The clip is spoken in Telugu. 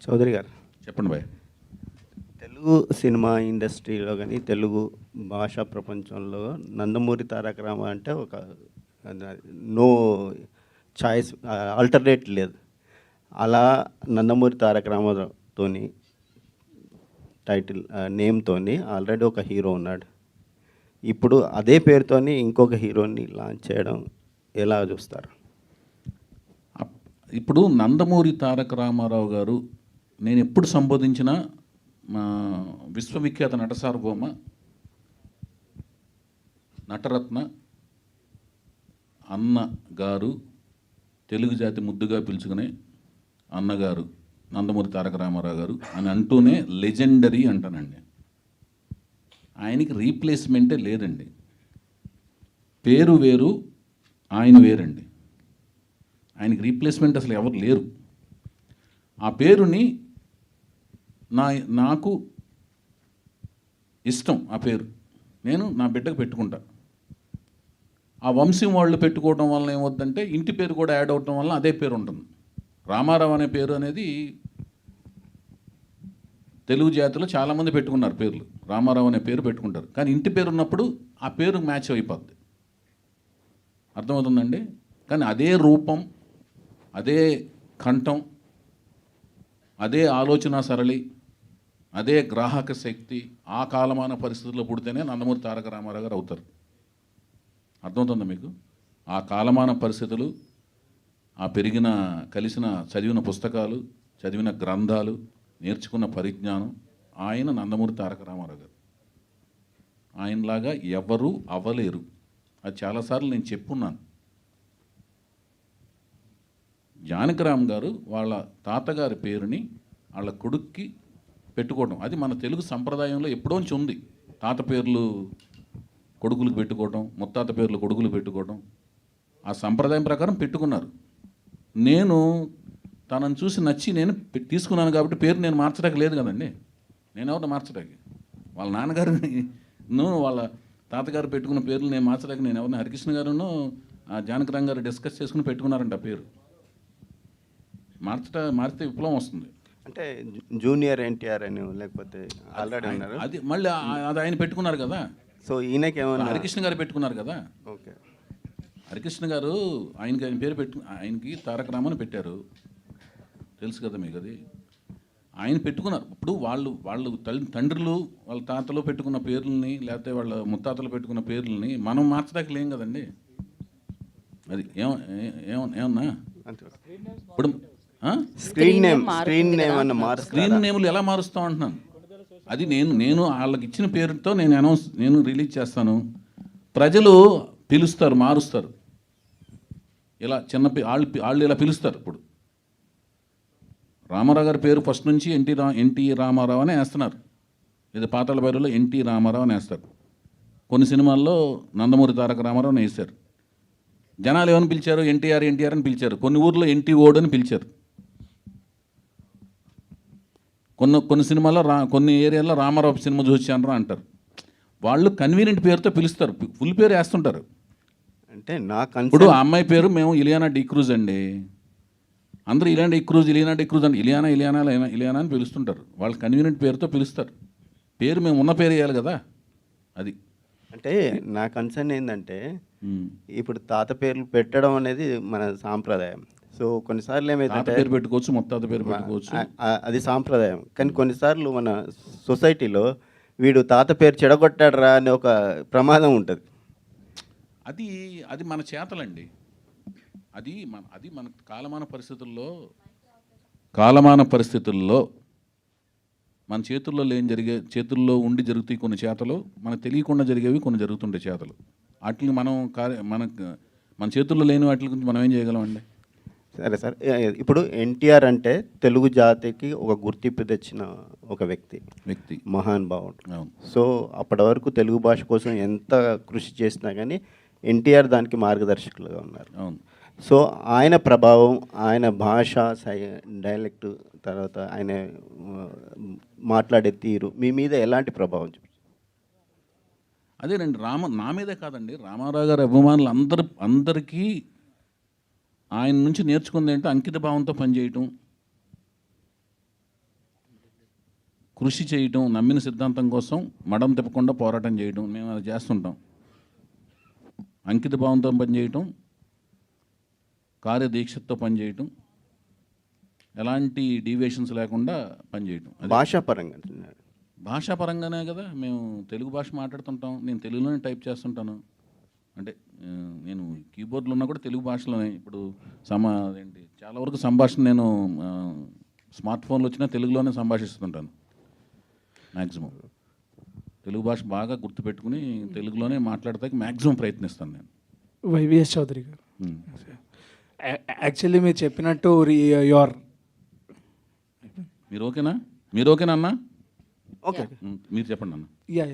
చౌదరి గారు చెప్పండి భయ్. తెలుగు సినిమా ఇండస్ట్రీలో కానీ తెలుగు భాషా ప్రపంచంలో నందమూరి తారక రామ అంటే ఒక నో చాయిస్, ఆల్టర్నేట్ లేదు. అలా నందమూరి తారక రామతోని టైటిల్ నేమ్తోని ఆల్రెడీ ఒక హీరో ఉన్నాడు. ఇప్పుడు అదే పేరుతోని ఇంకొక హీరోని లాంచ్ చేయడం ఎలా చూస్తారు? ఇప్పుడు నందమూరి తారక రామారావు గారు నేను ఎప్పుడు సంబోధించిన మా విశ్వవిఖ్యాత నట సార్వభౌమ నటరత్న అన్న గారు, తెలుగు జాతి ముద్దుగా పిలుచుకునే అన్నగారు నందమూరి తారక రామారావు గారు అని అంటూనే లెజెండరీ అంటానండి. ఆయనకి రీప్లేస్మెంటే లేదండి. పేరు వేరు, ఆయన వేరండి. ఆయనకి రీప్లేస్మెంట్ అసలు ఎవరు లేరు. ఆ పేరుని నాకు ఇష్టం. ఆ పేరు నేను నా బిడ్డకు పెట్టుకుంటా. ఆ వంశం వాళ్ళు పెట్టుకోవడం వల్ల ఏమవుతుందంటే ఇంటి పేరు కూడా యాడ్ అవడం వల్ల అదే పేరు ఉంటుంది. రామారావు అనే పేరు అనేది తెలుగు జాతిలో చాలామంది పెట్టుకున్నారు పేర్లు. రామారావు అనే పేరు పెట్టుకుంటారు, కానీ ఇంటి పేరు ఉన్నప్పుడు ఆ పేరు మ్యాచ్ అయిపోద్ది. అర్థమవుతుందండి? కానీ అదే రూపం, అదే కంఠం, అదే ఆలోచన సరళి, అదే గ్రాహక శక్తి ఆ కాలమాన పరిస్థితుల్లో పుడితేనే నందమూరి తారక రామారావు గారు అవుతారు. అర్థమవుతుందా మీకు? ఆ కాలమాన పరిస్థితులు, ఆ పెరిగిన కలిసిన చదివిన పుస్తకాలు, చదివిన గ్రంథాలు, నేర్చుకున్న పరిజ్ఞానం, ఆయన నందమూరి తారక రామారావు గారు. ఆయనలాగా ఎవరు అవ్వలేరు. అది చాలాసార్లు నేను చెప్పున్నాను. జానకిరామ్ గారు వాళ్ళ తాతగారి పేరుని వాళ్ళ కొడుక్కి పెట్టుకోవడం అది మన తెలుగు సంప్రదాయంలో ఎప్పుడోంచి ఉంది. తాత పేర్లు కొడుకులకు పెట్టుకోవడం, ముత్తాత పేర్లు కొడుకులు పెట్టుకోవడం, ఆ సంప్రదాయం ప్రకారం పెట్టుకున్నారు. నేను తనను చూసి నచ్చి నేను తీసుకున్నాను కాబట్టి పేరు నేను మార్చడానికి లేదు కదండి. నేను ఎవరిని మార్చడానికి? వాళ్ళ నాన్నగారిని వాళ్ళ తాతగారు పెట్టుకున్న పేర్లు నేను మార్చడానికి నేను ఎవరిని? హరికృష్ణ గారును జానకిరామ్ గారు డిస్కస్ చేసుకుని పెట్టుకున్నారంట పేరు. మారితే విప్లవం వస్తుంది. అంటే జూనియర్ ఎన్టీఆర్ అని లేకపోతే ఆల్రెడీ ఉన్నారు, అది మళ్ళీ అది ఆయన పెట్టుకున్నారు కదా. సో ఈయనకి ఏమన్నా హరికృష్ణ గారు పెట్టుకున్నారు కదా. ఓకే, హరికృష్ణ గారు ఆయన పేరు ఆయనకి తారక రామని పెట్టారు, తెలుసు కదా మీకు. అది ఆయన పెట్టుకున్నారు. ఇప్పుడు వాళ్ళు తండ్రులు వాళ్ళ తాతలు పెట్టుకున్న పేర్లని, లేకపోతే వాళ్ళ ముత్తాతలు పెట్టుకున్న పేర్లని మనం మార్చడానికి లేం కదండి. అది ఏమన్నా ఇప్పుడు స్క్రీన్ నేమ్లు ఎలా మారుస్తాం అంటున్నాను. అది నేను వాళ్ళకి ఇచ్చిన పేరుతో నేను రిలీజ్ చేస్తాను. ప్రజలు పిలుస్తారు, మారుస్తారు. ఇలా చిన్న వాళ్ళు ఇలా పిలుస్తారు. ఇప్పుడు రామారావు గారి పేరు ఫస్ట్ నుంచి ఎన్టీ రామారావు అని వేస్తున్నారు. ఇది పాతాళ భైరవిలో ఎన్టీ రామారావు అని వేస్తారు. కొన్ని సినిమాల్లో నందమూరి తారక రామారావు అని వేశారు. జనాలు ఏమని పిలిచారు? ఎన్టీఆర్ అని పిలిచారు. కొన్ని ఊర్లో ఎన్టీ ఓడ్ అని పిలిచారు. కొన్ని సినిమాల్లో కొన్ని ఏరియాల్లో రామారావు సినిమా చూసాను అంటారు. వాళ్ళు కన్వీనియంట్ పేరుతో పిలుస్తారు, ఫుల్ పేరు వేస్తుంటారు. అంటే ఇప్పుడు ఆ అమ్మాయి పేరు మేము ఇలియానా డిక్రూజ్ అండి. అందరూ ఇలియానా డిక్రూజ్ అంటే ఇలియానా అని పిలుస్తుంటారు. వాళ్ళు కన్వీనియంట్ పేరుతో పిలుస్తారు. పేరు మేము ఉన్న పేరు వేయాలి కదా. అది అంటే నా కన్సర్న్ ఏంటంటే ఇప్పుడు తాత పేర్లు పెట్టడం అనేది మన సాంప్రదాయం. సో కొన్నిసార్లు ఏమైతే పేరు పెట్టుకోవచ్చు, ముత్తాత పేరు పెట్టుకోవచ్చు, అది సాంప్రదాయం. కానీ కొన్నిసార్లు మన సొసైటీలో వీడు తాత పేరు చెడగొట్టాడరా అనే ఒక ప్రమాదం ఉంటుంది. అది మన చేతలండి. అది మన కాలమాన పరిస్థితుల్లో మన చేతుల్లో ఉండి జరుగుతాయి కొన్ని చేతలు, మనకు తెలియకుండా జరిగేవి కొన్ని జరుగుతుంటాయి చేతలు. వాటిని మన చేతుల్లో లేని వాటి గురించి మనం ఏం చేయగలమండి? సరే సార్, ఇప్పుడు ఎన్టీఆర్ అంటే తెలుగు జాతికి ఒక గుర్తింపు తెచ్చిన ఒక వ్యక్తి, మహానుభావుడు. సో అప్పటి వరకు తెలుగు భాష కోసం ఎంత కృషి చేసినా కానీ ఎన్టీఆర్ దానికి మార్గదర్శకులుగా ఉన్నారు. అవును. సో ఆయన ప్రభావం, ఆయన భాష డైలెక్ట్, తర్వాత ఆయన మాట్లాడే తీరు మీ మీద ఎలాంటి ప్రభావం చూపించారు? అదేనండి, నా మీదే కాదండి, రామారావు గారి అభిమానులు అందరికీ ఆయన నుంచి నేర్చుకుంది ఏంటో అంకిత భావంతో పనిచేయటం, కృషి చేయటం, నమ్మిన సిద్ధాంతం కోసం మడం తిప్పకుండా పోరాటం చేయటం, మేము అది చేస్తుంటాం. అంకిత భావంతో పనిచేయటం, కార్యదీక్షతో పనిచేయటం, ఎలాంటి డీవియేషన్స్ లేకుండా పనిచేయటం. భాషాపరంగా అంటున్నాడు. భాషాపరంగానే కదా మేము తెలుగు భాష మాట్లాడుతుంటాం. నేను తెలుగులోనే టైప్ చేస్తుంటాను. అంటే నేను కీబోర్డ్లో ఉన్నా కూడా తెలుగు భాషలోనే. ఇప్పుడు అదేంటి చాలా వరకు సంభాషణ నేను స్మార్ట్ ఫోన్లో వచ్చినా తెలుగులోనే సంభాషిస్తుంటాను. మ్యాక్సిమం తెలుగు భాష బాగా గుర్తుపెట్టుకుని తెలుగులోనే మాట్లాడతానికి మ్యాక్సిమం ప్రయత్నిస్తాను నేను. వైవిఎస్ చౌదరి గారు, యాక్చువల్లీ మీరు చెప్పినట్టు యువర్ మీరు ఓకేనా? మీరు ఓకేనా అన్న? ఓకే. మీరు చెప్పండి అన్న. యా